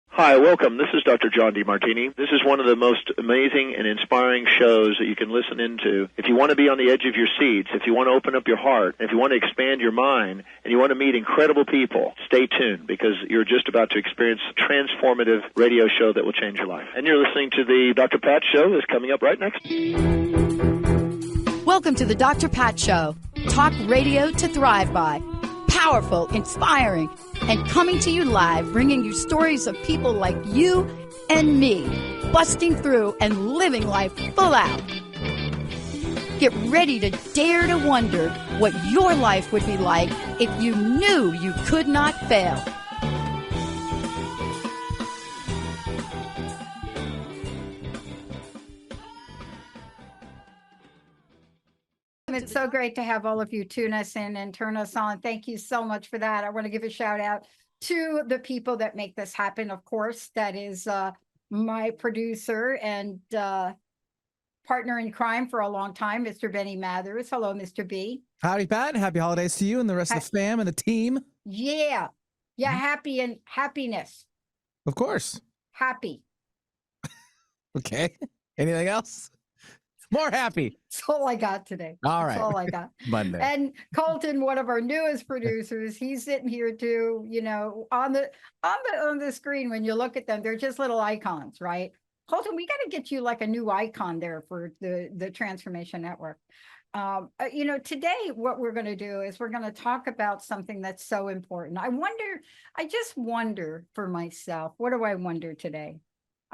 Hi, welcome. This is Dr. John DeMartini. This is one of the most amazing and inspiring shows that you can listen into. If you want to be on the edge of your seats, if you want to open up your heart, if you want to expand your mind, and you want to meet incredible people, stay tuned because you're just about to experience a transformative radio show that will change your life. And you're listening to the Dr. Pat Show that's coming up right next. Welcome to the Dr. Pat Show. Talk radio to thrive by. Powerful, inspiring, and coming to you live, bringing you stories of people like you and me, busting through and living life full out. Get ready to dare to wonder what your life would be like if you knew you could not fail. It's so great to have all of you tune us in and turn us on. Thank you so much for that. I want to give a shout out to the people that make this happen. Of course, that is my producer and partner in crime for a long time, Mr. Benny Mathers. Hello, Mr. B. Howdy, Pat. Happy holidays to you and the rest of the fam and the team. Yeah. Happy and happiness. Of course. Happy. Okay. Anything else? More happy. That's all I got today. All right. That's all I got. Monday. And Colton, one of our newest producers, he's sitting here too, you know, on the screen. When you look at them, they're just little icons, right? Colton, we got to get you like a new icon there for the Transformation Network. You know, today what we're going to do is we're going to talk about something that's so important. I just wonder for myself, what do I wonder today?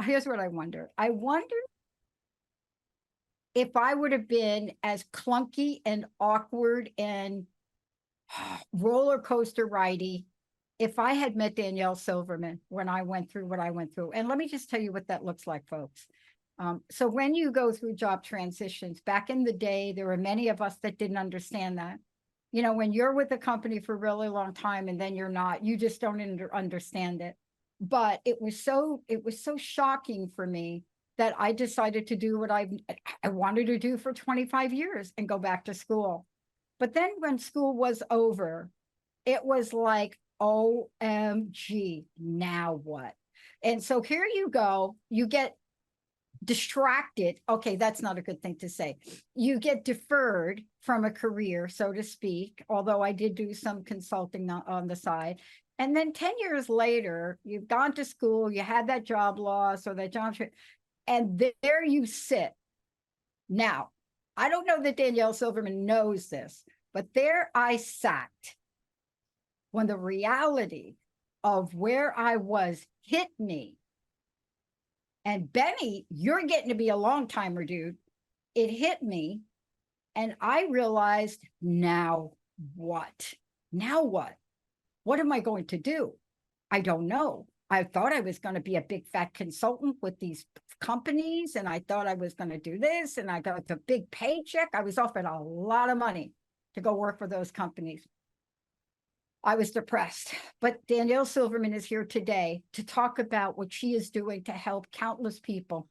Here's what I wonder. I wonder if I would have been as clunky and awkward and roller coaster ridey if I had met Danielle Silverman when I went through what I went through. And let me just tell you what that looks like, folks. So when you go through job transitions, back in the day, there were many of us that didn't understand that. You know, when you're with a company for a really long time and then you're not, you just don't understand it. But it was so shocking for me that I decided to do what I wanted to do for 25 years and go back to school. But then when school was over, it was like, OMG, now what? And so here you go, you get distracted. Okay, that's not a good thing to say. You get deferred from a career, so to speak, although I did do some consulting on the side. And then 10 years later, you've gone to school, you had that job loss or that job, and there you sit. Now, I don't know that Danielle Silverman knows this, but there I sat when the reality of where I was hit me. And Benny, you're getting to be a long timer, dude. It hit me. And I realized, now what? Now what? What am I going to do? I don't know. I thought I was going to be a big fat consultant with these companies, and I thought I was going to do this, and I got the big paycheck. I was offered a lot of money to go work for those companies. I was depressed, but Danielle Silverman is here today to talk about what she is doing to help countless people.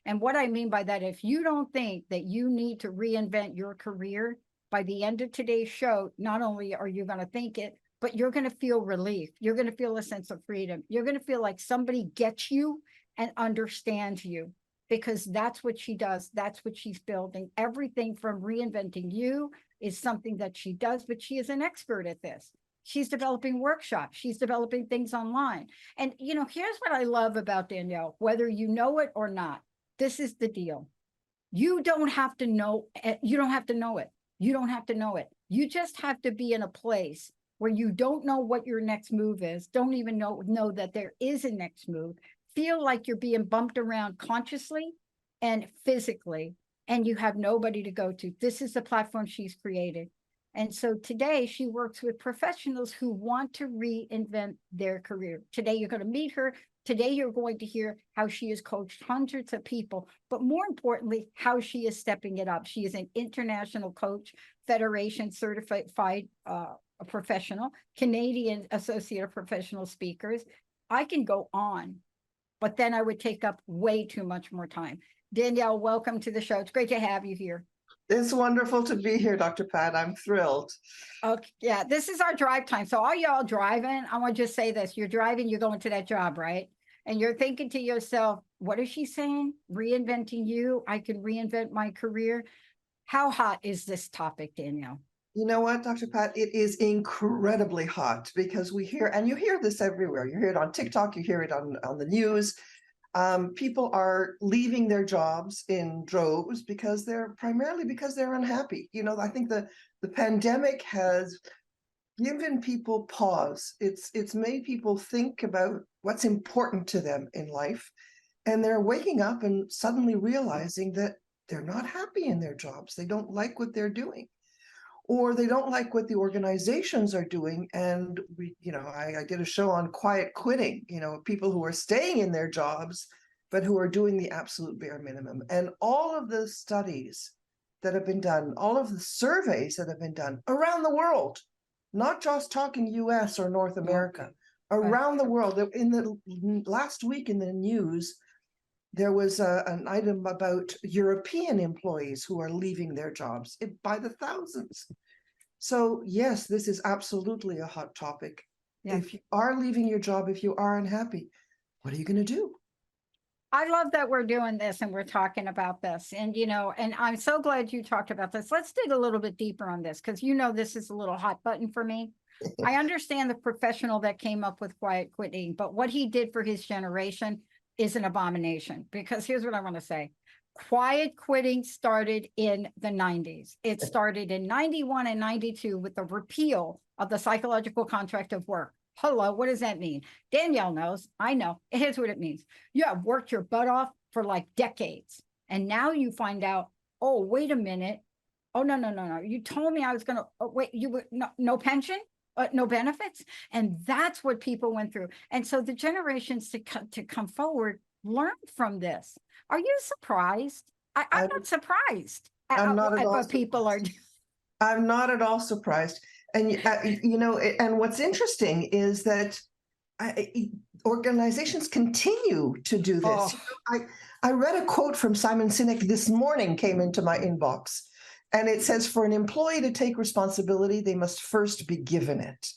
And what I mean by that, if you don't think that you need to reinvent your career, by the end of today's show, not only are you going to think it, but you're going to feel relief. You're going to feel a sense of freedom. You're going to feel like somebody gets you and understands you, because that's what she does. That's what she's building. Everything from Reinventing-U is something that she does, but she is an expert at this. She's developing workshops. She's developing things online. And, you know, here's what I love about Danielle, whether you know it or not. This is the deal. You don't have to know. You don't have to know it. You don't have to know it. You just have to be in a place where you don't know what your next move is, don't even know that there is a next move, feel like you're being bumped around consciously and physically, and you have nobody to go to. This is the platform she's created. And so today she works with professionals who want to reinvent their career. Today you're going to meet her. Today you're going to hear how she has coached hundreds of people, but more importantly, how she is stepping it up. She is an international coach, Federation certified a professional, Canadian Associate of Professional Speakers. I can go on, but then I would take up way too much more time. Danielle, welcome to the show. It's great to have you here. It's wonderful to be here, Dr. Pat. I'm thrilled. Okay, yeah, this is our drive time. So all y'all driving, I want to just say this. You're driving, you're going to that job, right? And you're thinking to yourself, what is she saying? Reinventing you. I can reinvent my career. How hot is this topic, Danielle? You know what, Dr. Pat? It is incredibly hot because we hear, and you hear this everywhere. You hear it on TikTok, you hear it on the news. People are leaving their jobs in droves because primarily because they're unhappy. You know, I think the pandemic has given people pause. It's made people think about what's important to them in life, and they're waking up and suddenly realizing that they're not happy in their jobs. They don't like what they're doing, or they don't like what the organizations are doing. And I did a show on quiet quitting, people who are staying in their jobs, but who are doing the absolute bare minimum. And all of the studies that have been done, all of the surveys that have been done around the world, not just talking US or North America, around the world. In the last week in the news, there was an item about European employees who are leaving their jobs by the thousands. So yes, this is absolutely a hot topic. Yeah. If you are leaving your job, if you are unhappy, what are you going to do? I love that we're doing this and we're talking about this. And, and I'm so glad you talked about this. Let's dig a little bit deeper on this because, this is a little hot button for me. I understand the professional that came up with quiet quitting, but what he did for his generation is an abomination, because here's what I want to say. Quiet quitting started in the 90s. It started in 91 and 92 with the repeal of the psychological contract of work. Hello, what does that mean? Danielle knows, I know. Here's what it means. You have worked your butt off for like decades. And now you find out, oh, wait a minute. Oh, no. You told me I was going to, wait, you were no pension? No benefits. And that's what people went through. And so the generations to come forward learned from this. Are you surprised? I'm not surprised I'm not at all what people are doing. I'm not at all surprised. And, and what's interesting is that organizations continue to do this. Oh. I read a quote from Simon Sinek this morning, came into my inbox. And it says, for an employee to take responsibility, they must first be given it,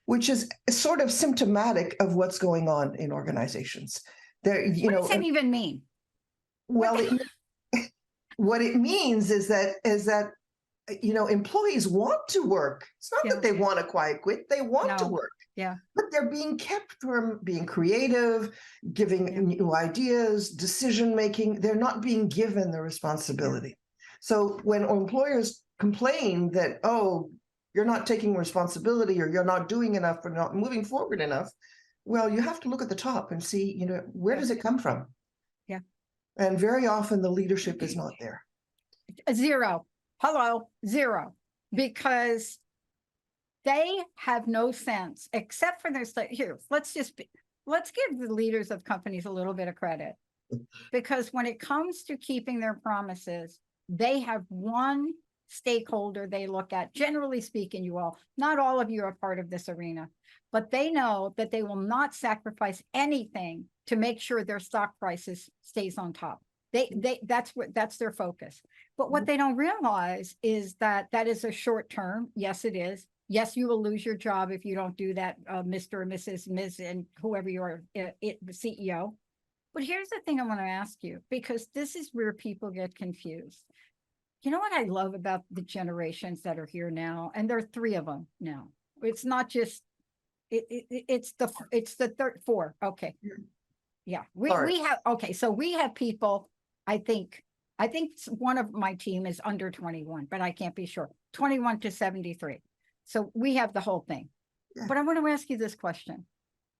which is sort of symptomatic of what's going on in organizations. What does that even mean? Well, what it means is that employees want to work. It's not that they want to quiet quit; they want to work. Yeah, but they're being kept from being creative, giving new ideas, decision making. They're not being given the responsibility. So when employers complain that, oh, you're not taking responsibility or you're not doing enough or not moving forward enough, well, you have to look at the top and see, where does it come from? Yeah. And very often the leadership is not there. Zero. Hello, zero. Because they have no sense except for their here. Let's give the leaders of companies a little bit of credit. Because when it comes to keeping their promises, they have one stakeholder they look at. Generally speaking, not all of you are part of this arena, but they know that they will not sacrifice anything to make sure their stock prices stays on top. That's their focus. But what they don't realize is that is a short term. Yes, it is. Yes, you will lose your job if you don't do that, Mr. or Mrs., Ms., and whoever you are, the CEO. But here's the thing I want to ask you, because this is where people get confused. You know what I love about the generations that are here now, and there are 3 of them now. It's not just it's the third 4. Okay, yeah, we have so we have people. I think one of my team is under 21, but I can't be sure. 21 to 73. So we have the whole thing. Yeah. But I want to ask you this question.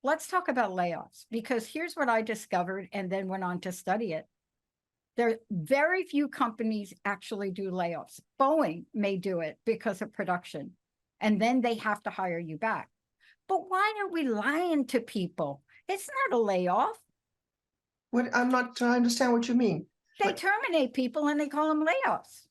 Let's talk about layoffs, because here's what I discovered and then went on to study it. There are very few companies actually do layoffs. Boeing may do it because of production, and then they have to hire you back. But why are we lying to people? It's not a layoff. I'm not trying to understand what you mean. They terminate people and they call them layoffs.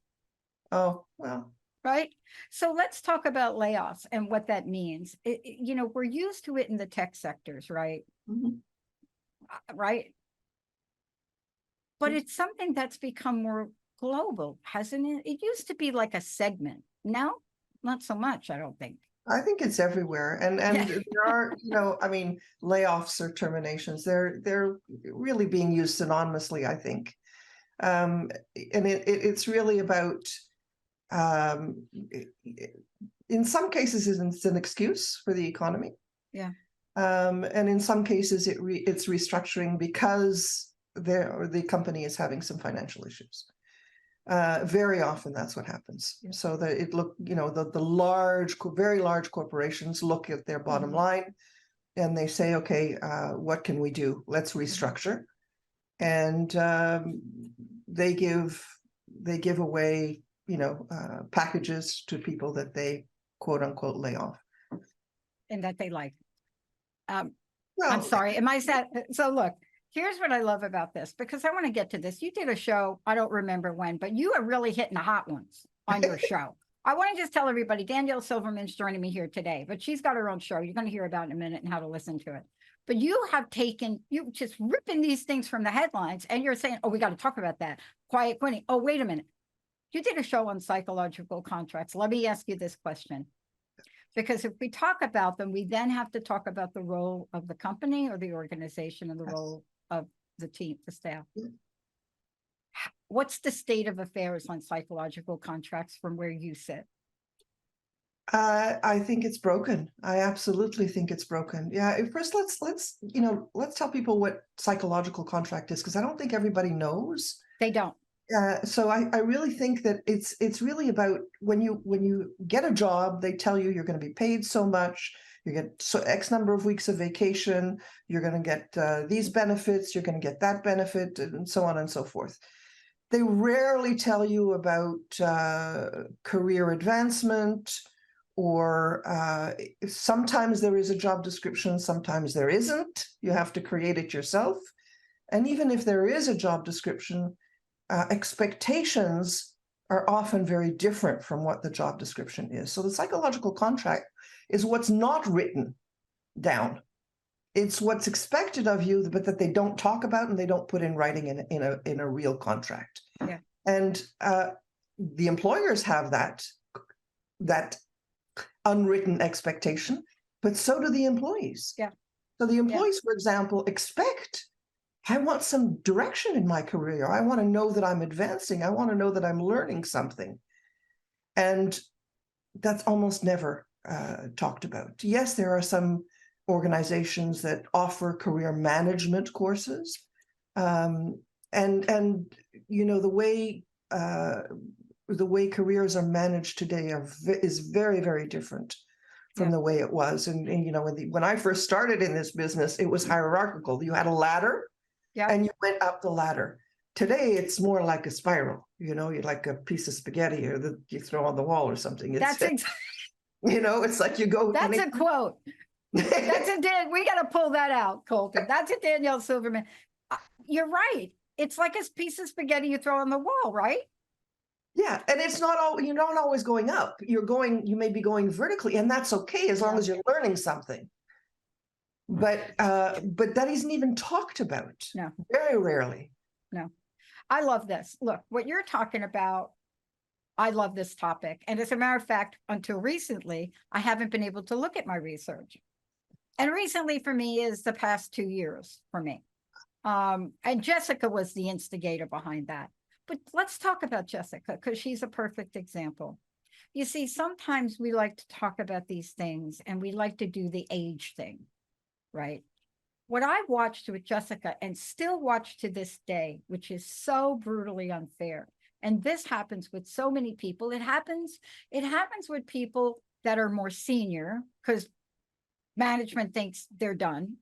Oh, well. Right? So let's talk about layoffs and what that means. We're used to it in the tech sectors, right? Mm-hmm. Right? But it's something that's become more global, hasn't it? It used to be like a segment. Now, not so much, I don't think. I think it's everywhere. And Yeah. there are, I mean, layoffs or terminations, they're really being used synonymously, I think. And it's really about, in some cases, it's an excuse for the economy. Yeah. And in some cases, it's restructuring because the company is having some financial issues. Very often that's what happens. Yeah. So that the very large corporations look at their bottom line and they say, okay, what can we do? Let's restructure. And they give away, packages to people that they quote unquote lay off. And that they like. Well, I'm sorry. Am I sad? So look, here's what I love about this, because I want to get to this. You did a show, I don't remember when, but you are really hitting the hot ones on your show. I want to just tell everybody, Danielle Silverman's joining me here today, but she's got her own show. You're going to hear about it in a minute and how to listen to it. But you just ripping these things from the headlines and you're saying, oh, we got to talk about that. Quiet quitting. Oh, wait a minute. You did a show on psychological contracts. Let me ask you this question. Because if we talk about them, we then have to talk about the role of the company or the organization and the role of the team, the staff. What's the state of affairs on psychological contracts from where you sit? I think it's broken. I absolutely think it's broken. Yeah. First, let's tell people what psychological contract is, because I don't think everybody knows. They don't. So I really think that it's really about when you get a job, they tell you you're going to be paid so much, you get X number of weeks of vacation, you're going to get these benefits, you're going to get that benefit, and so on and so forth. They rarely tell you about career advancement, or sometimes there is a job description, sometimes there isn't. You have to create it yourself. And even if there is a job description, expectations are often very different from what the job description is. So the psychological contract is what's not written down. It's what's expected of you, but that they don't talk about and they don't put in writing in a real contract. Yeah. And the employers have that unwritten expectation, but so do the employees. Yeah. So the employees, for example, expect, I want some direction in my career. I want to know that I'm advancing. I want to know that I'm learning something. And that's almost never talked about. Yes, there are some organizations that offer career management courses. And the way careers are managed today is very, very different from the way it was. And when I first started in this business, it was hierarchical. You had a ladder. Yeah. And you went up the ladder. Today, it's more like a spiral. You're like a piece of spaghetti or that you throw on the wall or something. It's like you go. That's a quote. We got to pull that out, Colton. That's a Danielle Silverman. You're right. It's like a piece of spaghetti you throw on the wall, right? Yeah, and it's not all. You're not always going up. You may be going vertically, and that's okay as long as you're learning something. But that isn't even talked about. No. Very rarely. No. I love this. Look, what you're talking about, I love this topic. And as a matter of fact, until recently, I haven't been able to look at my research. And recently for me is the past 2 years for me. And Jessica was the instigator behind that. But let's talk about Jessica, because she's a perfect example. You see, sometimes we like to talk about these things and we like to do the age thing. Right. What I watched with Jessica and still watch to this day, which is so brutally unfair. And this happens with so many people. It happens with people that are more senior because management thinks they're done.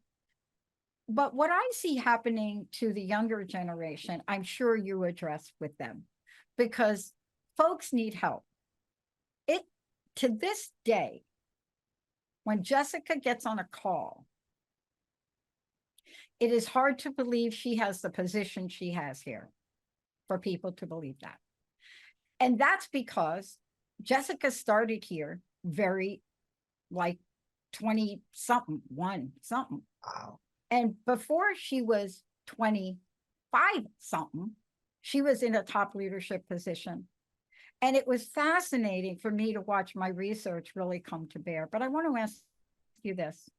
But what I see happening to the younger generation, I'm sure you address with them because folks need help. To this day, when Jessica gets on a call, it is hard to believe she has the position she has here for people to believe that. And that's because Jessica started here very like 20 something, one something. Wow. And before she was 25 something, She was in a top leadership position. And it was fascinating for me to watch my research really come to bear. But I want to ask you this.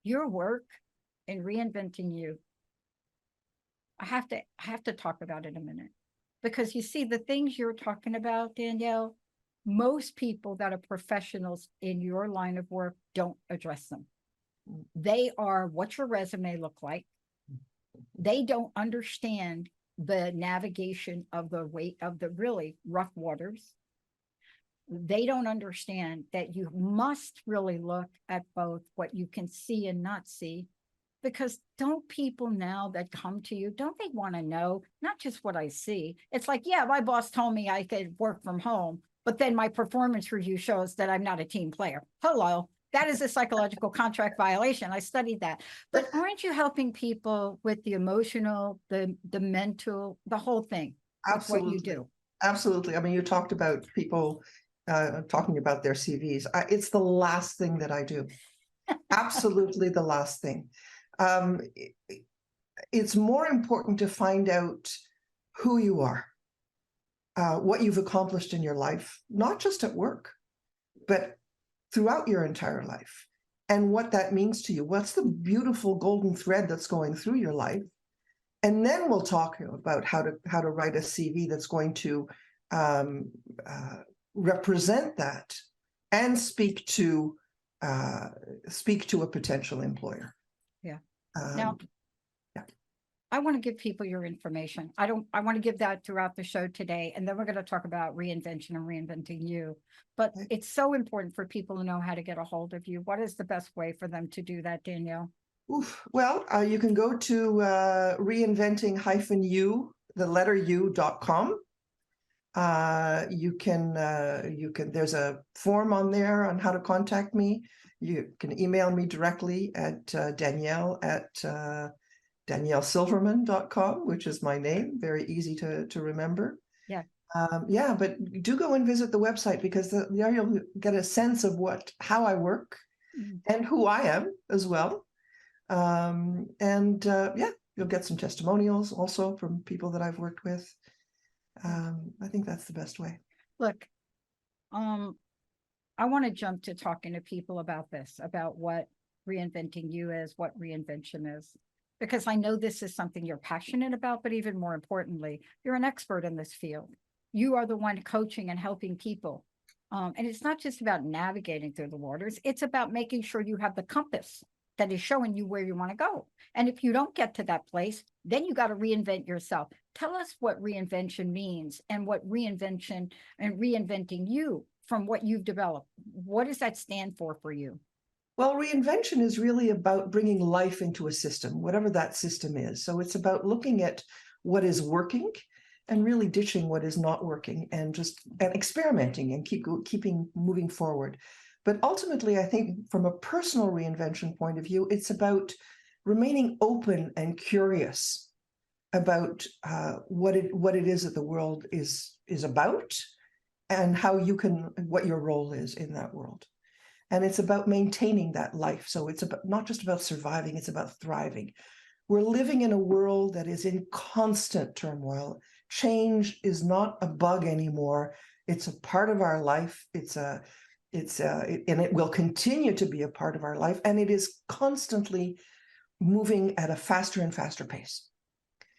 Your work in Reinventing-U, I have to talk about it a minute. Because you see, the things you're talking about, Danielle, most people that are professionals in your line of work don't address them. They are, what's your resume look like? They don't understand the navigation of the weight of the really rough waters. They don't understand that you must really look at both what you can see and not see, because don't people now that come to you, don't they want to know not just what I see? It's like, yeah, my boss told me I could work from home, but then my performance review shows that I'm not a team player. Hello. That is a psychological contract violation. I studied that. But aren't you helping people with the emotional, the mental, the whole thing? Absolutely. What you do. Absolutely. I mean, you talked about people talking about their CVs. It's the last thing that I do. Absolutely the last thing. It's more important to find out who you are, what you've accomplished in your life, not just at work, but throughout your entire life, and what that means to you. What's the beautiful golden thread that's going through your life? And then we'll talk about how to write a CV that's going to represent that and speak to a potential employer. Yeah. Now, I want to give people your information. I want to give that throughout the show today. And then we're going to talk about reinvention and Reinventing-U. But it's so important for people to know how to get a hold of you. What is the best way for them to do that, Danielle? Well, you can go to reinventing-u, the letter u.com. You can, there's a form on there on how to contact me. You can email me directly at Danielle at DanielleSilverman.com, which is my name. Very easy to remember. Yeah. But do go and visit the website, because there you'll get a sense of how I work and who I am as well. You'll get some testimonials also from people that I've worked with. I think that's the best way. Look, I want to jump to talking to people about this, about what Reinventing-U is, what reinvention is, because I know this is something you're passionate about, but even more importantly, you're an expert in this field. You are the one coaching and helping people. And it's not just about navigating through the waters. It's about making sure you have the compass that is showing you where you want to go. And if you don't get to that place, then you got to reinvent yourself. Tell us what reinvention means and what reinvention and Reinventing-U from what you've developed. What does that stand for you? Well, reinvention is really about bringing life into a system, whatever that system is. So it's about looking at what is working and really ditching what is not working, and experimenting and keeping moving forward. But ultimately, I think from a personal reinvention point of view, it's about remaining open and curious about what it is that the world is about, and what your role is in that world. And it's about maintaining that life. So it's not just about surviving, it's about thriving. We're living in a world that is in constant turmoil. Change is not a bug anymore. It's a part of our life. And it will continue to be a part of our life. And it is constantly moving at a faster and faster pace.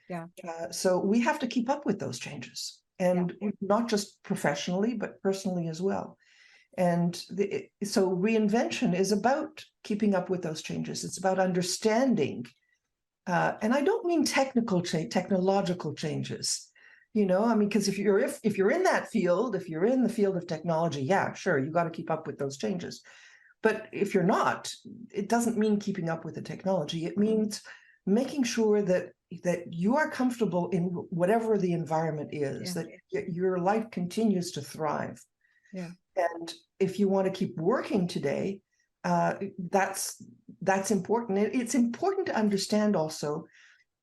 Yeah. So we have to keep up with those changes, and not just professionally, but personally as well. And so reinvention is about keeping up with those changes. It's about understanding, and I don't mean technological changes. Because if you're in that field, if you're in the field of technology, yeah, sure, you got to keep up with those changes. But if you're not, it doesn't mean keeping up with the technology. It means making sure that you are comfortable in whatever the environment is, that your life continues to thrive. Yeah. And if you want to keep working today, that's important. It's important to understand also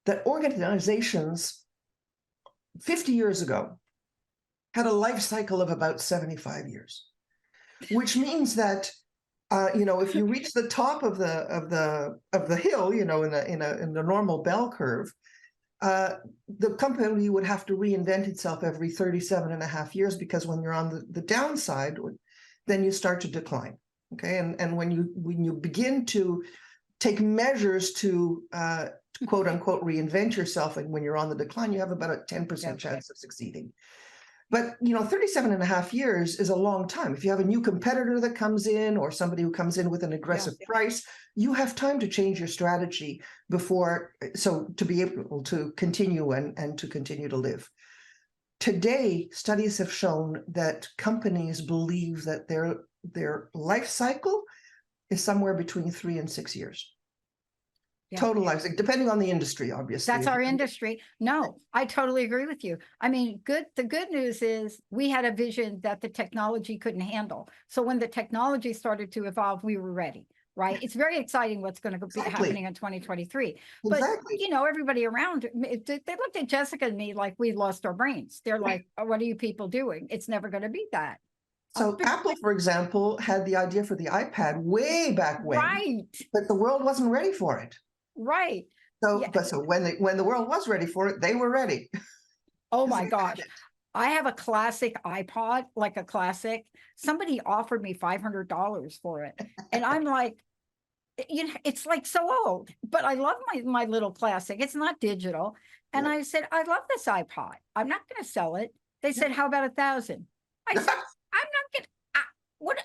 that organizations 50 years ago had a life cycle of about 75 years, which means that if you reach the top of the hill, in the normal bell curve, the company would have to reinvent itself every 37 and a half years, because when you're on the downside, then you start to decline. Okay. And when you begin to take measures to quote unquote reinvent yourself, and when you're on the decline, you have about a 10% chance of succeeding. But 37 and a half years is a long time. If you have a new competitor that comes in, or somebody who comes in with an aggressive price, you have time to change your strategy to be able to continue and to continue to live. Today, studies have shown that companies believe that their life cycle is somewhere between 3 and 6 years. Total life, depending on the industry, obviously. That's our industry. No, I totally agree with you. I mean, the good news is we had a vision that the technology couldn't handle. So when the technology started to evolve, we were ready, right? It's very exciting what's going to be happening in 2023. But, everybody around, they looked at Jessica and me like we lost our brains. They're like, oh, what are you people doing? It's never going to be that. So Apple, for example, had the idea for the iPad way back when, but the world wasn't ready for it. Right. So when the world was ready for it, they were ready. Oh my gosh. I have a classic iPod, like a classic. Somebody offered me $500 for it. And I'm like, it's like so old, but I love my little classic. It's not digital. And I said, I love this iPod. I'm not going to sell it. They said, how about 1,000? I said, I'm not going to, what?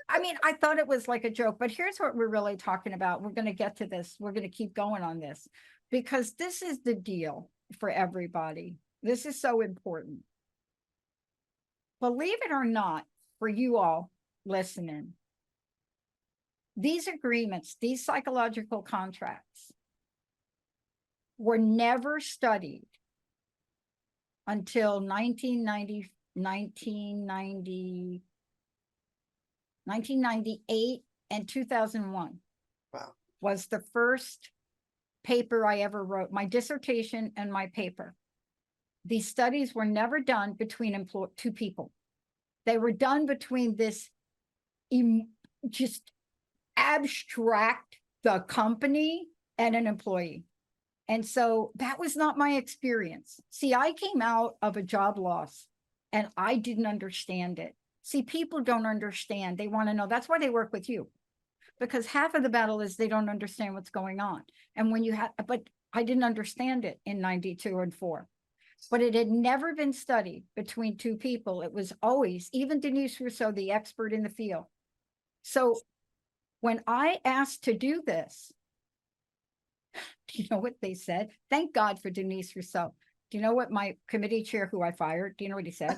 I mean, I thought it was like a joke, but here's what we're really talking about. We're going to get to this. We're going to keep going on this, because this is the deal for everybody. This is so important. Believe it or not, for you all listening, these agreements, these psychological contracts were never studied until 1998 and 2001. Wow. Was the first paper I ever wrote, my dissertation and my paper. These studies were never done between two people. They were done between this just abstract, the company and an employee. And so that was not my experience. See, I came out of a job loss and I didn't understand it. See, people don't understand. They want to know. That's why they work with you, because half of the battle is they don't understand what's going on. And when you have, but I didn't understand it in 92 and 4, but it had never been studied between two people. It was always, even Denise Rousseau, the expert in the field. So when I asked to do this, do you know what they said? Thank God for Denise Rousseau. Do you know what my committee chair, who I fired, do you know what he said?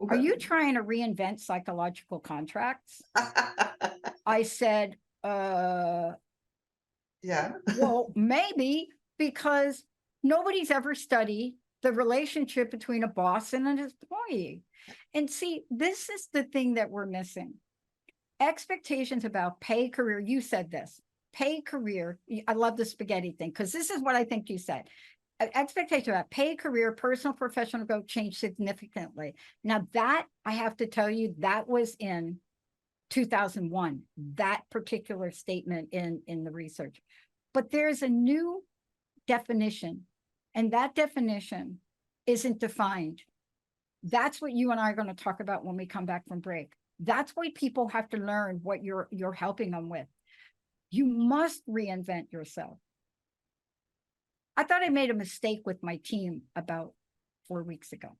Are you trying to reinvent psychological contracts? I said, yeah. Well, maybe, because nobody's ever studied the relationship between a boss and an employee. And see, this is the thing that we're missing. Expectations about pay, career. You said this, pay, career. I love the spaghetti thing, because this is what I think you said. Expectation about pay, career, personal, professional growth changed significantly. Now that, I have to tell you, that was in 2001, that particular statement in the research. But there's a new definition, and that definition isn't defined. That's what you and I are going to talk about when we come back from break. That's why people have to learn what you're helping them with. You must reinvent yourself. I thought I made a mistake with my team about 4 weeks ago.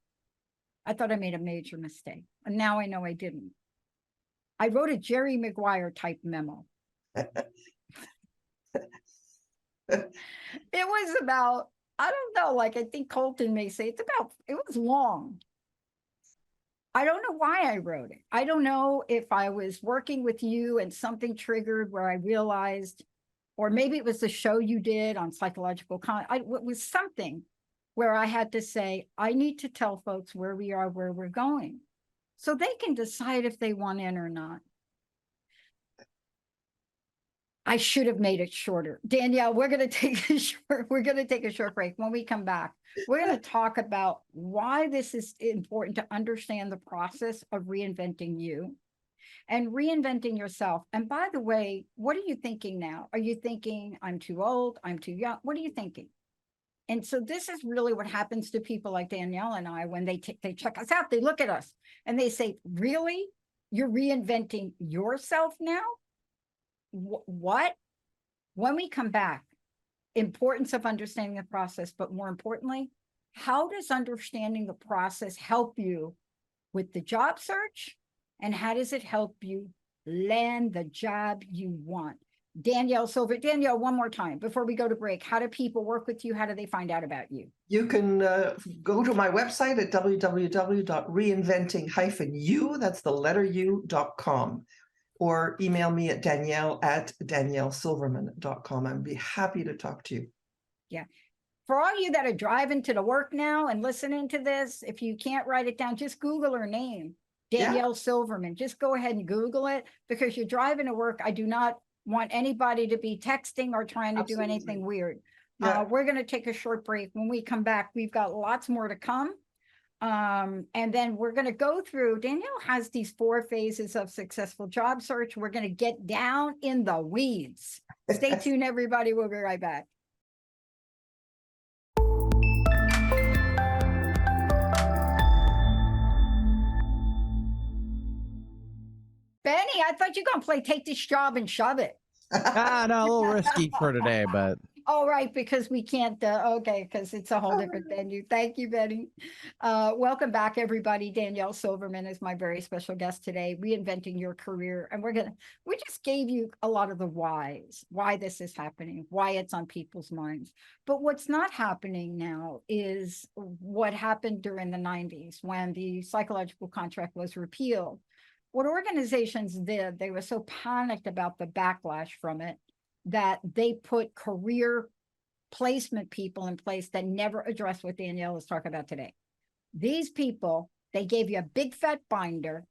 I thought I made a major mistake, and now I know I didn't. I wrote a Jerry Maguire type memo. It was about, I don't know, like I think Colton may say it was long. I don't know why I wrote it. I don't know if I was working with you and something triggered where I realized, or maybe it was the show you did on psychological it was something where I had to say, I need to tell folks where we are, where we're going, so they can decide if they want in or not. I should have made it shorter. Danielle, we're going to take a short break. When we come back, we're going to talk about why this is important to understand the process of reinventing you and reinventing yourself. And by the way, what are you thinking now? Are you thinking I'm too old? I'm too young? What are you thinking? And so this is really what happens to people like Danielle and I when they check us out. They look at us and they say, really? You're reinventing yourself now? What? When we come back, importance of understanding the process, but more importantly, how does understanding the process help you with the job search? And how does it help you land the job you want? Danielle Silver. Danielle, one more time before we go to break. How do people work with you? How do they find out about you? You can go to my website at www.reinventing-u, that's the letter u.com, or email me at danielle@daniellesilverman.com. I'd be happy to talk to you. Yeah. For all you that are driving to the work now and listening to this, if you can't write it down, just Google her name, Danielle Silverman. Just go ahead and Google it, because you're driving to work. I do not want anybody to be texting or trying to do anything weird. We're going to take a short break. When we come back, we've got lots more to come. And then we're going to go through, Danielle has these 4 phases of successful job search. We're going to get down in the weeds. Stay tuned, everybody. We'll be right back. Benny, I thought you were going to play Take This Job and Shove It. No, a little risky for today, but. All right, because we can't, okay, because it's a whole different venue. Thank you, Benny. Welcome back, everybody. Danielle Silverman is my very special guest today, Reinventing Your Career. And we just gave you a lot of the whys, why this is happening, why it's on people's minds. But what's not happening now is what happened during the 90s when the psychological contract was repealed. What organizations did, they were so panicked about the backlash from it that they put career placement people in place that never addressed what Danielle is talking about today. These people, they gave you a big fat binder.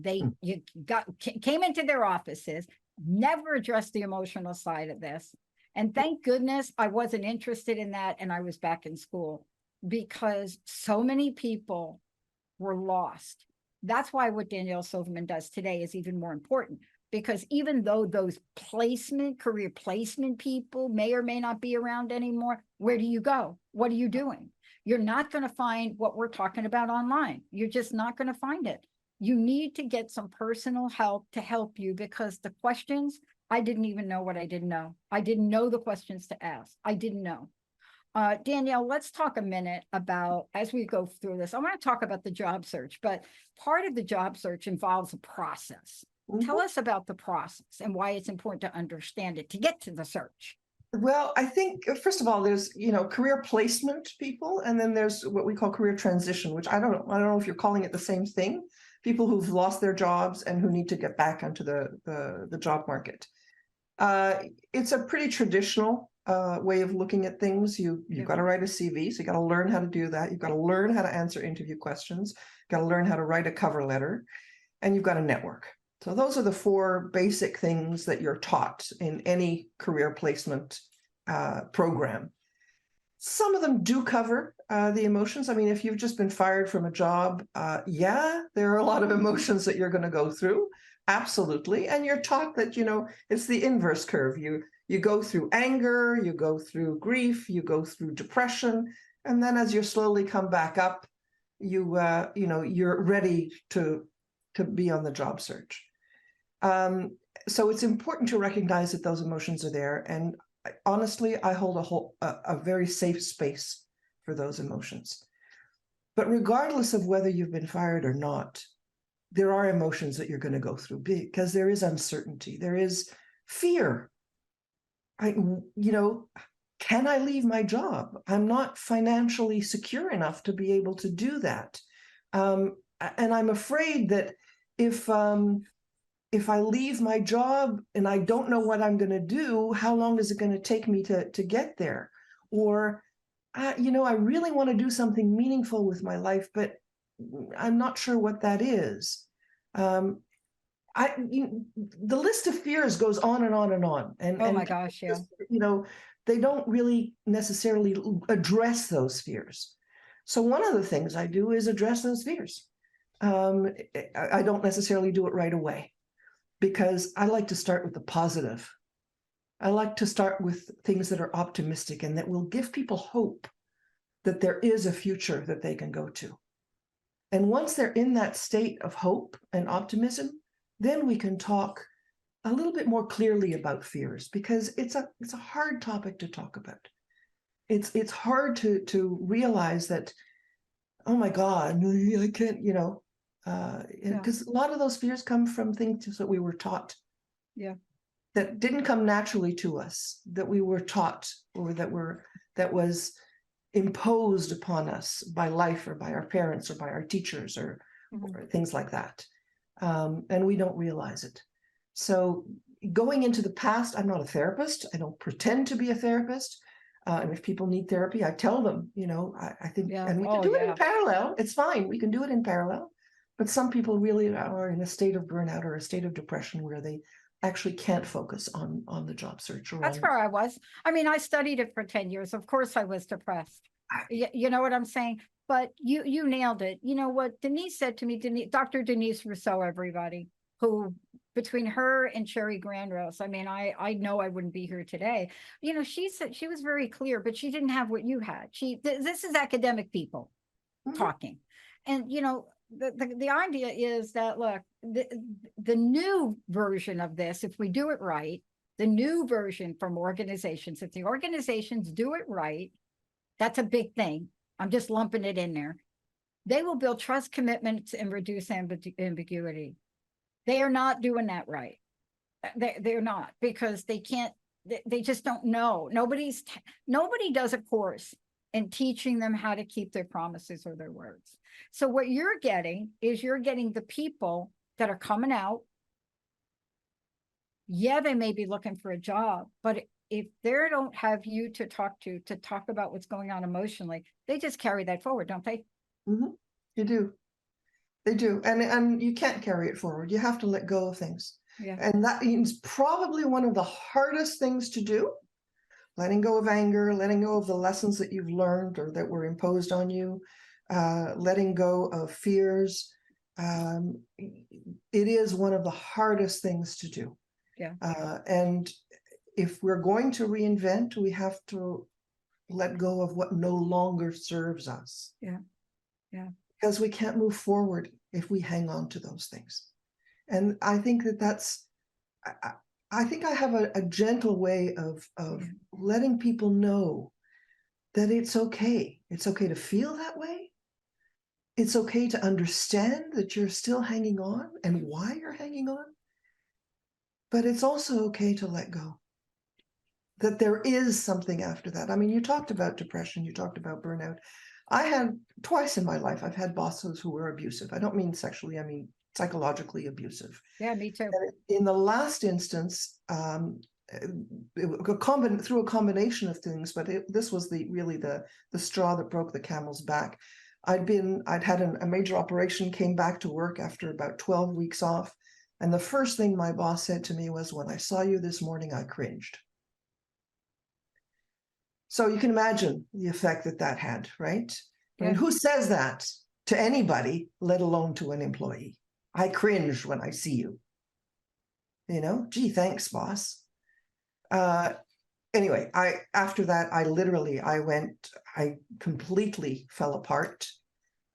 Came into their offices, never addressed the emotional side of this. And thank goodness I wasn't interested in that, and I was back in school, because so many people were lost. That's why what Danielle Silverman does today is even more important, because even though those career placement people may or may not be around anymore, where do you go? What are you doing? You're not going to find what we're talking about online. You're just not going to find it. You need to get some personal help to help you, because the questions, I didn't even know what I didn't know. I didn't know the questions to ask. I didn't know. Danielle, let's talk a minute about, as we go through this, I want to talk about the job search, but part of the job search involves a process. Mm-hmm. Tell us about the process and why it's important to understand it to get to the search. Well, I think, first of all, there's, career placement people, and then there's what we call career transition, which I don't know if you're calling it the same thing. People who've lost their jobs and who need to get back onto the job market. It's a pretty traditional way of looking at things. You've got to write a CV, so you got to learn how to do that. You've got to learn how to answer interview questions. You've got to learn how to write a cover letter, and you've got to network. So those are the 4 basic things that you're taught in any career placement program. Some of them do cover the emotions. I mean, if you've just been fired from a job, there are a lot of emotions that you're going to go through. Absolutely. And you're taught that, it's the inverse curve. You go through anger, you go through grief, you go through depression. And then as you slowly come back up, you're ready to be on the job search. So it's important to recognize that those emotions are there. And honestly, I hold a very safe space for those emotions. But regardless of whether you've been fired or not, there are emotions that you're going to go through, because there is uncertainty. There is fear. Can I leave my job? I'm not financially secure enough to be able to do that. And I'm afraid that if I leave my job and I don't know what I'm going to do, how long is it going to take me to get there? Or, I really want to do something meaningful with my life, but I'm not sure what that is. The list of fears goes on and on and on. And my gosh, yeah. They don't really necessarily address those fears. So one of the things I do is address those fears. I don't necessarily do it right away, because I like to start with the positive. I like to start with things that are optimistic and that will give people hope that there is a future that they can go to. And once they're in that state of hope and optimism, then we can talk a little bit more clearly about fears, because it's a hard topic to talk about. It's hard to realize that, oh my God, I can't, because a lot of those fears come from things that we were taught. Yeah. That didn't come naturally to us, that we were taught, or that was imposed upon us by life or by our parents or by our teachers or things like that. And we don't realize it. So going into the past, I'm not a therapist. I don't pretend to be a therapist. And if people need therapy, I tell them, I think, and we can do it in parallel. It's fine. We can do it in parallel. But some people really are in a state of burnout or a state of depression where they actually can't focus on the job search. That's where I was. I mean, I studied it for 10 years. Of course I was depressed. You know what I'm saying? But you nailed it. You know what Denise said to me, Dr. Denise Rousseau, everybody, who between her and Sherry Grandrose, I mean, I know I wouldn't be here today. She said, she was very clear, but she didn't have what you had. This is academic people talking. And, the idea is that, look, the new version of this, if we do it right, the new version from organizations, if the organizations do it right, that's a big thing. I'm just lumping it in there. They will build trust, commitments, and reduce ambiguity. They are not doing that right. They're not, because they can't, they just don't know. Nobody does a course in teaching them how to keep their promises or their words. So what you're getting is the people that are coming out. Yeah, they may be looking for a job, but if they don't have you to talk about what's going on emotionally, they just carry that forward, don't they? Mm-hmm. You do. They do. And you can't carry it forward. You have to let go of things. Yeah. And that is probably one of the hardest things to do. Letting go of anger, letting go of the lessons that you've learned or that were imposed on you, letting go of fears. It is one of the hardest things to do. Yeah. And if we're going to reinvent, we have to let go of what no longer serves us. Yeah. Yeah. Because we can't move forward if we hang on to those things. And I think that's, I think I have a gentle way of letting people know that it's okay. It's okay to feel that way. It's okay to understand that you're still hanging on and why you're hanging on. But it's also okay to let go. That there is something after that. I mean, you talked about depression, you talked about burnout. I had twice in my life, I've had bosses who were abusive. I don't mean sexually, I mean psychologically abusive. Yeah, me too. And in the last instance, through a combination of things, but this was really the straw that broke the camel's back. I'd had a major operation, came back to work after about 12 weeks off. And the first thing my boss said to me was, "When I saw you this morning, I cringed." So you can imagine the effect that had, right? Yeah. And who says that to anybody, let alone to an employee? I cringe when I see you. Gee, thanks, boss. Anyway, after that, I completely fell apart.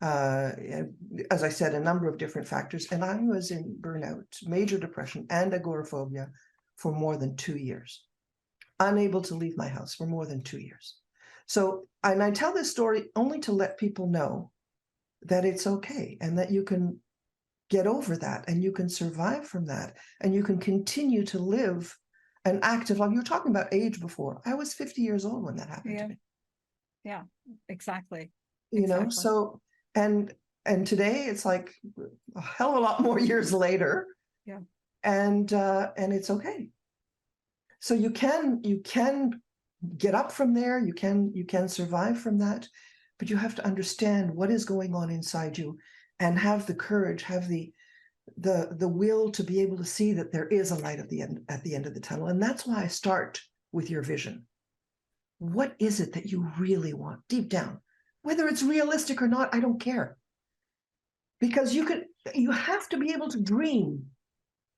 As I said, a number of different factors, and I was in burnout, major depression, and agoraphobia for more than 2 years. Unable to leave my house for more than 2 years. So, and I tell this story only to let people know that it's okay and that you can get over that and you can survive from that and you can continue to live an active life. You were talking about age before. I was 50 years old when that happened to me. Yeah, exactly. So, and today it's like a hell of a lot more years later. Yeah. And it's okay. So you can get up from there, you can survive from that, but you have to understand what is going on inside you and have the courage, have the will to be able to see that there is a light at the end of the tunnel. And that's why I start with your vision. What is it that you really want deep down? Whether it's realistic or not, I don't care. Because you have to be able to dream.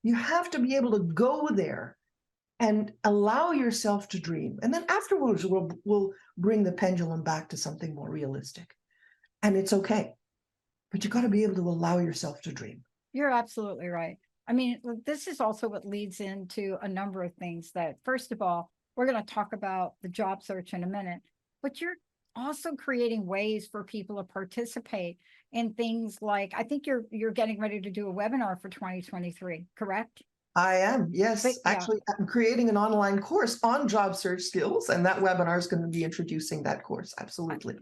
You have to be able to go there and allow yourself to dream. And then afterwards, we'll bring the pendulum back to something more realistic. And it's okay. But you got to be able to allow yourself to dream. You're absolutely right. I mean, this is also what leads into a number of things that, first of all, we're going to talk about the job search in a minute, but you're also creating ways for people to participate in things like, I think you're getting ready to do a webinar for 2023, correct? I am, yes. But, yeah. Actually, I'm creating an online course on job search skills, and that webinar is going to be introducing that course. Absolutely.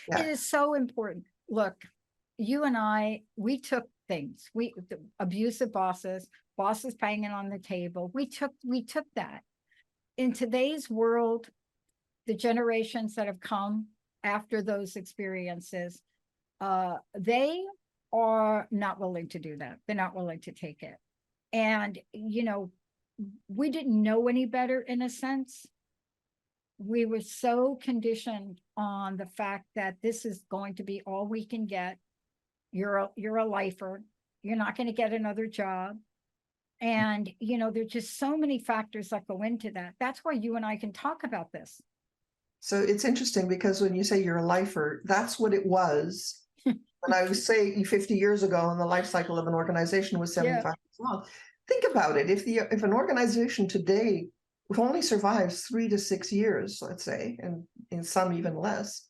It is so important. Look, you and I, we took things, abusive bosses banging on the table. We took that. In today's world, the generations that have come after those experiences, they are not willing to do that. They're not willing to take it. And, you know, we didn't know any better in a sense. We were so conditioned on the fact that this is going to be all we can get. You're a lifer. You're not going to get another job. And, you know, there's just so many factors that go into that. That's why you and I can talk about this. So it's interesting because when you say you're a lifer, that's what it was. When I was saying 50 years ago, and the life cycle of an organization was 75 years long. Think about it. If an organization today only survives 3 to 6 years, let's say, and in some even less,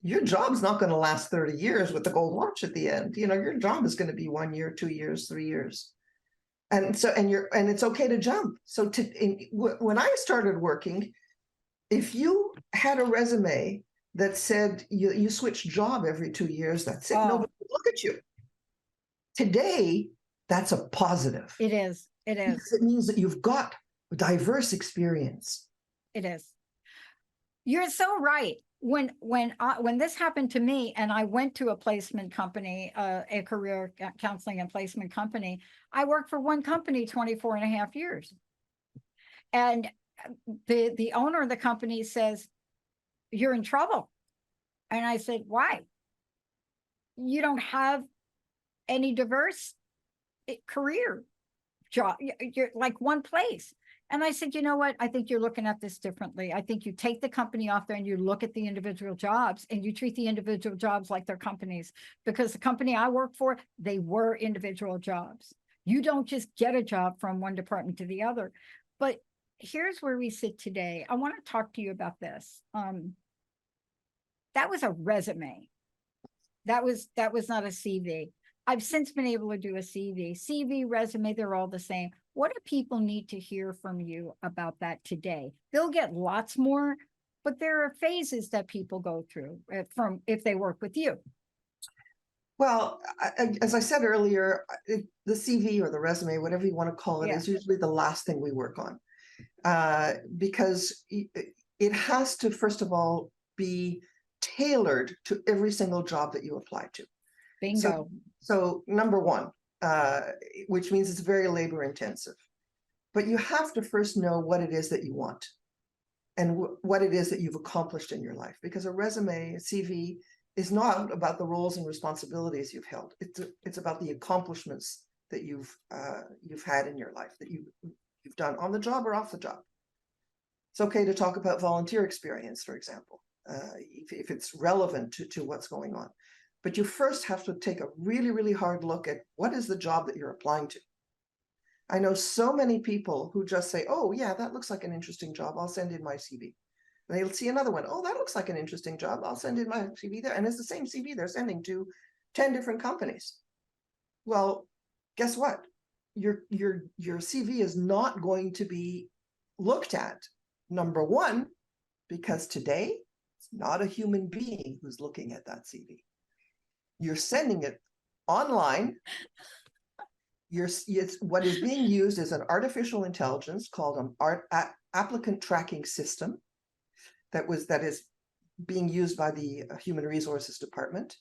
your job's not going to last 30 years with the gold watch at the end. You know, your job is going to be 1 year, 2 years, 3 years. And it's okay to jump. So when I started working, if you had a resume that said you switch job every 2 years, that's it. Nobody would look at you. Today, that's a positive. It is. Because it means that you've got diverse experience. It is. You're so right. When this happened to me, and I went to a placement company, a career counseling and placement company, I worked for one company 24 and a half years. And the owner of the company says, "You're in trouble." And I said, "Why? You don't have any diverse career job. You're like one place." And I said, "You know what? I think you're looking at this differently. I think you take the company off there and you look at the individual jobs and you treat the individual jobs like they're companies, because the company I work for, they were individual jobs. You don't just get a job from one department to the other." But here's where we sit today. I want to talk to you about this. That was a resume. That was not a CV. I've since been able to do a CV, resume, they're all the same. What do people need to hear from you about that today? They'll get lots more, but there are phases that people go through if they work with you. Well, as I said earlier, the CV or the resume, whatever you want to call it, is usually the last thing we work on, because it has to, first of all, be tailored to every single job that you apply to. Bingo. So number one, which means it's very labor intensive, but you have to first know what it is that you want and what it is that you've accomplished in your life, because a resume, a CV, is not about the roles and responsibilities you've held. It's about the accomplishments that you've had in your life, that you've done on the job or off the job. It's okay to talk about volunteer experience, for example, if it's relevant to what's going on. But you first have to take a really, really hard look at what is the job that you're applying to. I know so many people who just say, "Oh, yeah, that looks like an interesting job. I'll send in my CV." And they'll see another one. "Oh, that looks like an interesting job. I'll send in my CV there." And it's the same CV they're sending to 10 different companies. Well, guess what? Your CV is not going to be looked at, number one, because today it's not a human being who's looking at that CV. You're sending it online. What is being used is an artificial intelligence called an applicant tracking system that is being used by the Human Resources Department.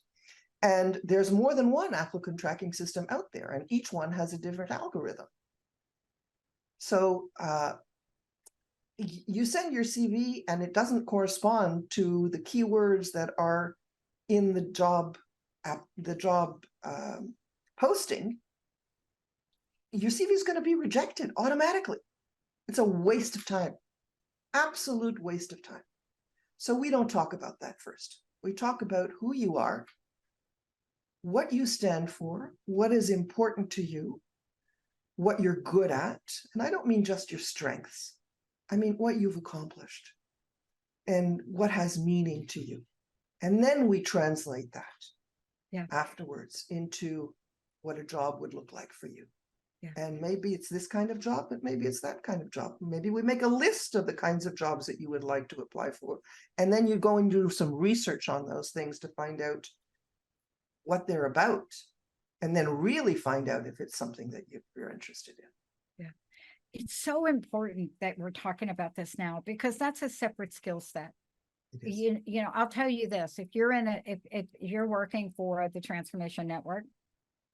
And there's more than one applicant tracking system out there, and each one has a different algorithm. So you send your CV and it doesn't correspond to the keywords that are in the job posting, your CV is going to be rejected automatically. It's a waste of time. Absolute waste of time. So we don't talk about that first. We talk about who you are, what you stand for, what is important to you, what you're good at. And I don't mean just your strengths. I mean what you've accomplished and what has meaning to you. And then we translate that afterwards into what a job would look like for you. Yeah. And maybe it's this kind of job, but maybe it's that kind of job. Maybe we make a list of the kinds of jobs that you would like to apply for. And then you go and do some research on those things to find out what they're about. And then really find out if it's something that you're interested in. Yeah. It's so important that we're talking about this now, because that's a separate skill set. You know, I'll tell you this, if you're if you're working for the Transformation Network,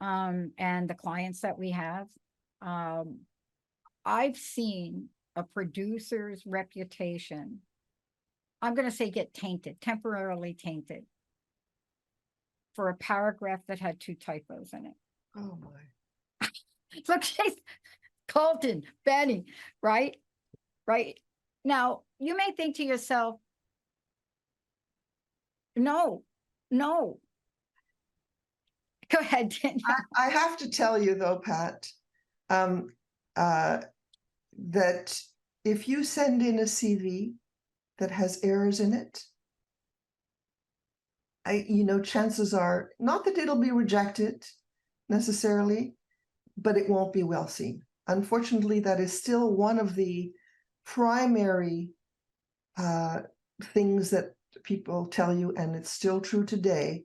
and the clients that we have, I've seen a producer's reputation, I'm going to say, get tainted, temporarily tainted, for a paragraph that had 2 typos in it. Oh my. Look, Colton, Benny, right? Right. Now, you may think to yourself, no. Go ahead, Danielle. I have to tell you though, Pat, that if you send in a CV that has errors in it, chances are not that it'll be rejected necessarily, but it won't be well seen. Unfortunately, that is still one of the primary things that people tell you, and it's still true today.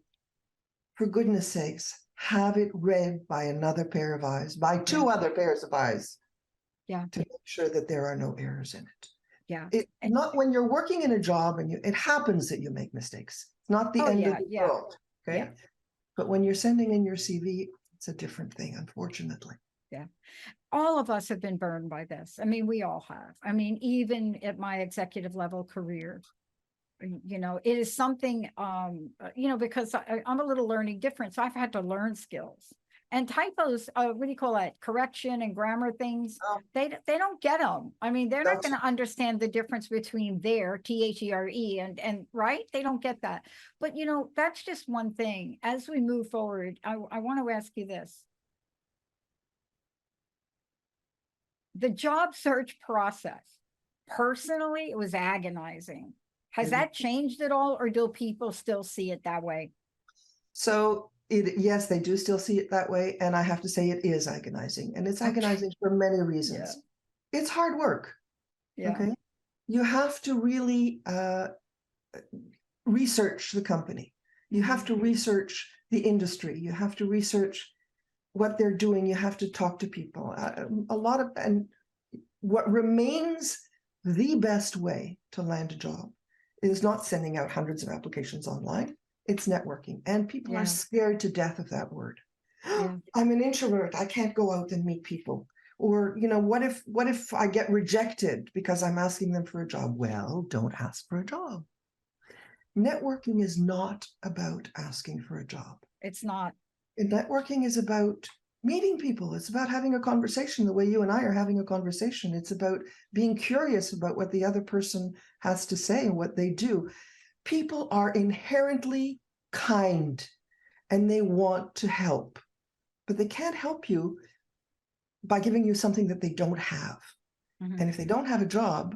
For goodness sakes, have it read by another pair of eyes, by 2 other pairs of eyes, to make sure that there are no errors in it. Yeah. Not when you're working in a job and it happens that you make mistakes. It's not the end of the world. Okay. Yeah. But when you're sending in your CV, it's a different thing, unfortunately. Yeah. All of us have been burned by this. I mean, we all have. I mean, even at my executive level career, it is something, because I'm a little learning different. So I've had to learn skills. And typos, what do you call that? Correction and grammar things. They don't get them. I mean, they're not going to understand the difference between there, THERE, and right. They don't get that. But, that's just one thing. As we move forward, I want to ask you this. The job search process, personally, it was agonizing. Has that changed at all, or do people still see it that way? So yes, they do still see it that way. And I have to say it is agonizing, and it's agonizing for many reasons. Yeah. It's hard work. Yeah. Okay. You have to really research the company. You have to research the industry. You have to research what they're doing. You have to talk to people. And what remains the best way to land a job is not sending out hundreds of applications online. It's networking. And people are scared to death of that word. Yeah. I'm an introvert. I can't go out and meet people. Or, what if I get rejected because I'm asking them for a job? Well, don't ask for a job. Networking is not about asking for a job. It's not. And networking is about meeting people. It's about having a conversation the way you and I are having a conversation. It's about being curious about what the other person has to say and what they do. People are inherently kind and they want to help, but they can't help you by giving you something that they don't have. Mm-hmm. And if they don't have a job,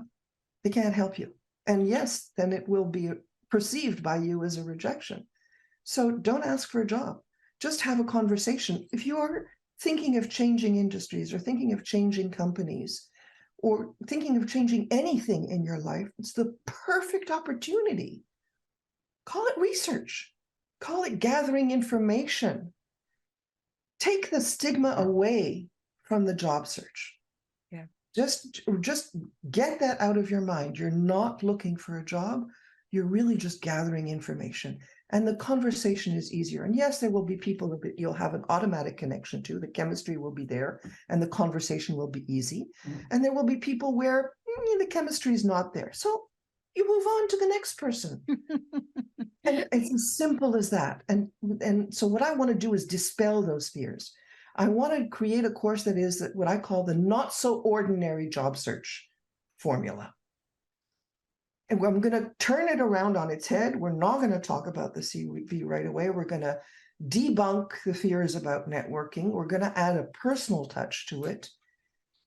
they can't help you. And yes, then it will be perceived by you as a rejection. So don't ask for a job. Just have a conversation. If you are thinking of changing industries or thinking of changing companies or thinking of changing anything in your life, it's the perfect opportunity. Call it research. Call it gathering information. Take the stigma away from the job search. Yeah. Just get that out of your mind. You're not looking for a job. You're really just gathering information. And the conversation is easier. And yes, there will be people that you'll have an automatic connection to. The chemistry will be there and the conversation will be easy. Mm-hmm. And there will be people where the chemistry is not there. So you move on to the next person. And it's as simple as that. And so what I want to do is dispel those fears. I want to create a course that is what I call the not so ordinary job search formula. And I'm going to turn it around on its head. We're not going to talk about the CV right away. We're going to debunk the fears about networking. We're going to add a personal touch to it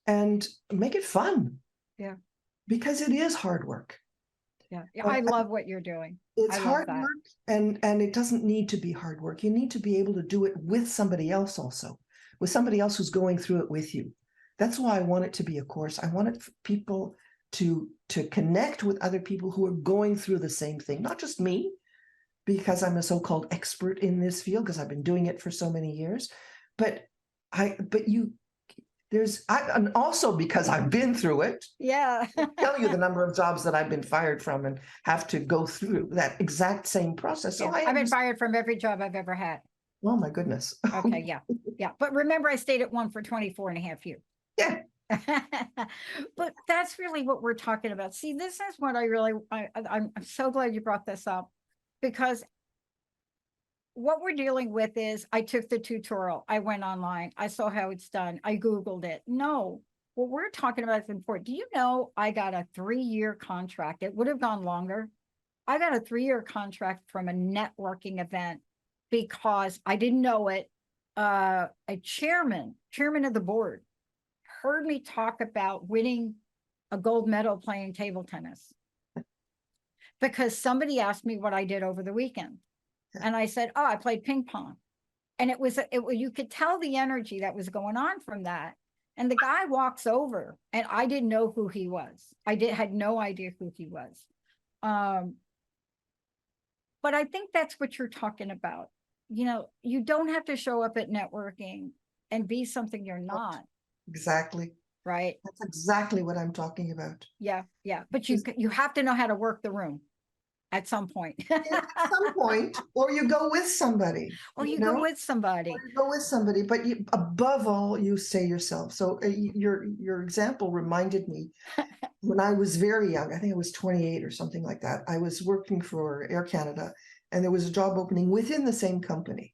and make it fun. Yeah. Because it is hard work. Yeah. I love what you're doing. It's I love hard that. work, and it doesn't need to be hard work. You need to be able to do it with somebody else also, with somebody else who's going through it with you. That's why I want it to be a course. I want it for people to connect with other people who are going through the same thing, not just me, because I'm a so-called expert in this field because I've been doing it for so many years, but and also because I've been through it. Yeah. I tell you the number of jobs that I've been fired from and have to go through that exact same process. So I've been fired from every job I've ever had. Oh my goodness. Okay. Yeah. Yeah. But remember, I stayed at one for 24 and a half years. Yeah. But that's really what we're talking about. See, this is what I'm so glad you brought this up, because what we're dealing with is I took the tutorial, I went online, I saw how it's done, I Googled it. No, what we're talking about is important. Do you know I got a 3-year contract? It would have gone longer. I got a 3-year contract from a networking event because I didn't know it. A chairman of the board heard me talk about winning a gold medal playing table tennis because somebody asked me what I did over the weekend. And I said, oh, I played ping pong. And you could tell the energy that was going on from that. And the guy walks over and I didn't know who he was. Had no idea who he was. But I think that's what you're talking about. You don't have to show up at networking and be something you're not. Exactly. Right. That's exactly what I'm talking about. Yeah. Yeah. But you have to know how to work the room. At some point. At some point, or you go with somebody. Or you go with somebody. But above all, you say yourself. So your example reminded me when I was very young, I think I was 28 or something like that. I was working for Air Canada and there was a job opening within the same company.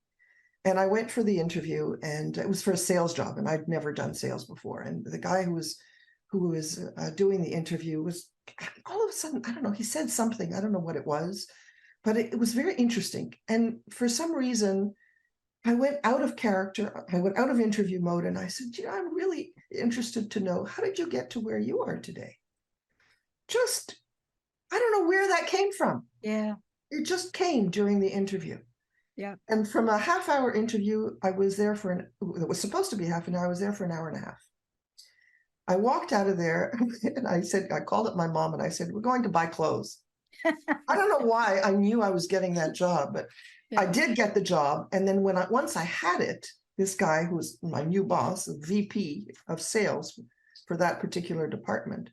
And I went for the interview and it was for a sales job and I'd never done sales before. And the guy who was doing the interview was all of a sudden, I don't know, he said something, I don't know what it was, but it was very interesting. And for some reason, I went out of character, I went out of interview mode and I said, I'm really interested to know, how did you get to where you are today? I don't know where that came from. Yeah. It just came during the interview. Yeah. And from a half-hour interview, I was there it was supposed to be half an hour, I was there for an hour and a half. I walked out of there and I called up my mom and I said, we're going to buy clothes. I don't know why I knew I was getting that job, but I did get the job. And then once I had it, this guy who was my new boss, the VP of sales for that particular department,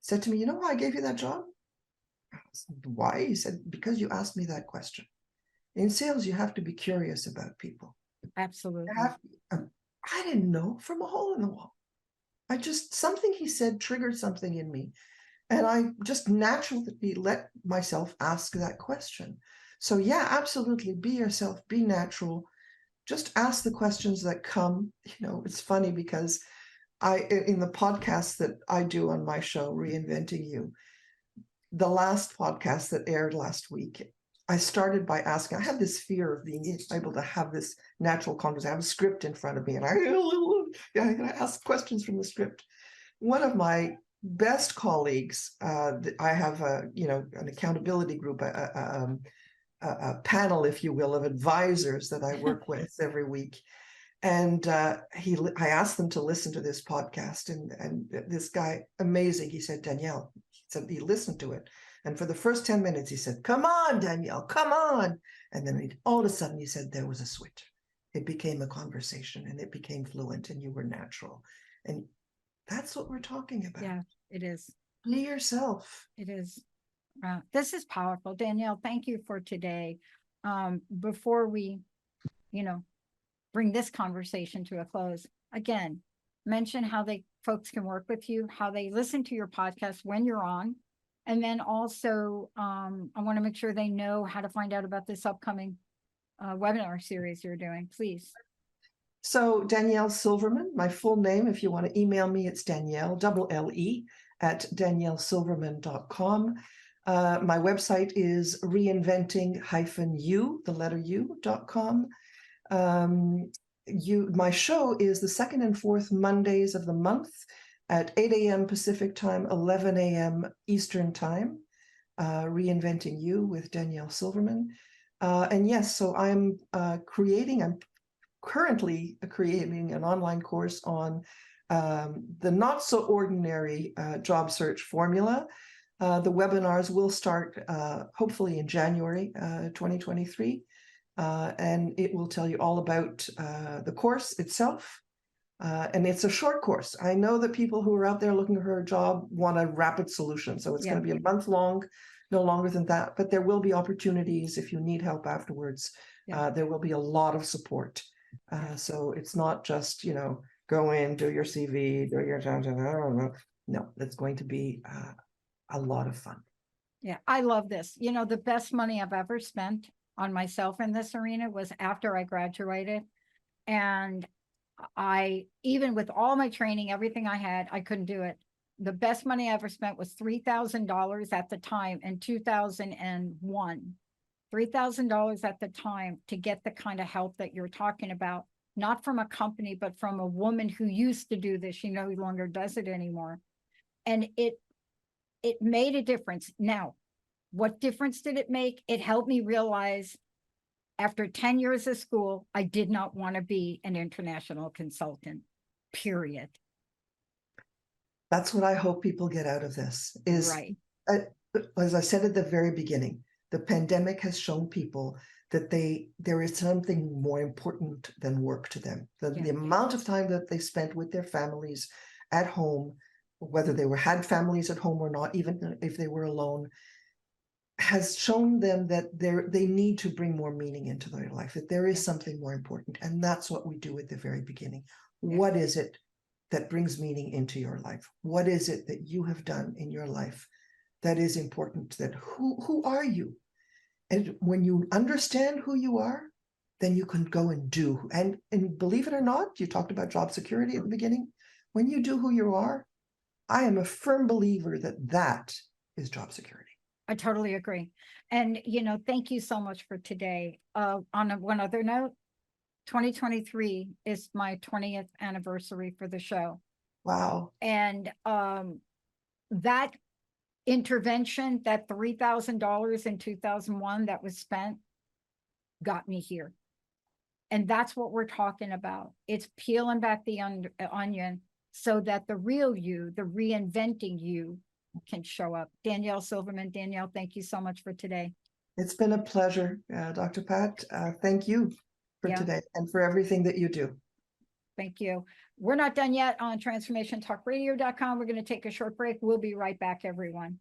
said to me, you know why I gave you that job? I said, why? He said, because you asked me that question. In sales, you have to be curious about people. Absolutely. I didn't know, from a hole in the wall. Something he said triggered something in me. And I just naturally let myself ask that question. So yeah, absolutely. Be yourself, be natural. Just ask the questions that come. It's funny because in the podcast that I do on my show, Reinventing-U, the last podcast that aired last week, I started by asking, I had this fear of being able to have this natural conversation. I have a script in front of me and I ask questions from the script. One of my best colleagues, I have an accountability group, a panel, if you will, of advisors that I work with every week. And I asked them to listen to this podcast. And this guy, amazing, he said, Danielle, he listened to it. And for the first 10 minutes, he said, come on, Danielle, come on. And then all of a sudden, he said, there was a switch. It became a conversation and it became fluent and you were natural. And that's what we're talking about. Yeah, it is. Be yourself. It is. This is powerful. Danielle, thank you for today. Before we, bring this conversation to a close, again, mention how folks can work with you, how they listen to your podcast when you're on. And then also, I want to make sure they know how to find out about this upcoming webinar series you're doing, please. So Danielle Silverman, my full name, if you want to email me, it's Danielle, double L-E, at daniellesilverman.com. My website is reinventing-u, the letter u.com. My show is the second and fourth Mondays of the month at 8 a.m. Pacific time, 11 a.m. Eastern time. Reinventing-U with Danielle Silverman. And yes, so I'm currently creating an online course on the not so ordinary job search formula. The webinars will start hopefully in January 2023, and it will tell you all about the course itself. And it's a short course. I know that people who are out there looking for a job want a rapid solution. So it's going to be a month long, no longer than that. But there will be opportunities if you need help afterwards. There will be a lot of support. So it's not just, go in, do your CV, do your, no, it's going to be a lot of fun. Yeah, I love this. The best money I've ever spent on myself in this arena was after I graduated. And even with all my training, everything I had, I couldn't do it. The best money I ever spent was $3,000 at the time in 2001. $3,000 at the time to get the kind of help that you're talking about, not from a company, but from a woman who used to do this. She no longer does it anymore. And it made a difference. Now, what difference did it make? It helped me realize after 10 years of school, I did not want to be an international consultant, period. That's what I hope people get out of this is, right. As I said at the very beginning, the pandemic has shown people that there is something more important than work to them. The amount of time that they spent with their families at home, whether they had families at home or not, even if they were alone, has shown them that they need to bring more meaning into their life, that there is something more important. And that's what we do at the very beginning. What is it that brings meaning into your life? What is it that you have done in your life that is important? That who are you? And when you understand who you are, then you can go and do. And believe it or not, you talked about job security at the beginning. When you do who you are, I am a firm believer that is job security. I totally agree. And, thank you so much for today. On one other note, 2023 is my 20th anniversary for the show. Wow. And that intervention, that $3,000 in 2001 that was spent, got me here. And that's what we're talking about. It's peeling back the onion so that the real you, the reinventing you, can show up. Danielle Silverman. Danielle, thank you so much for today. It's been a pleasure, Dr. Pat. Thank you for today and for everything that you do. Thank you. We're not done yet on transformationtalkradio.com. We're going to take a short break. We'll be right back, everyone.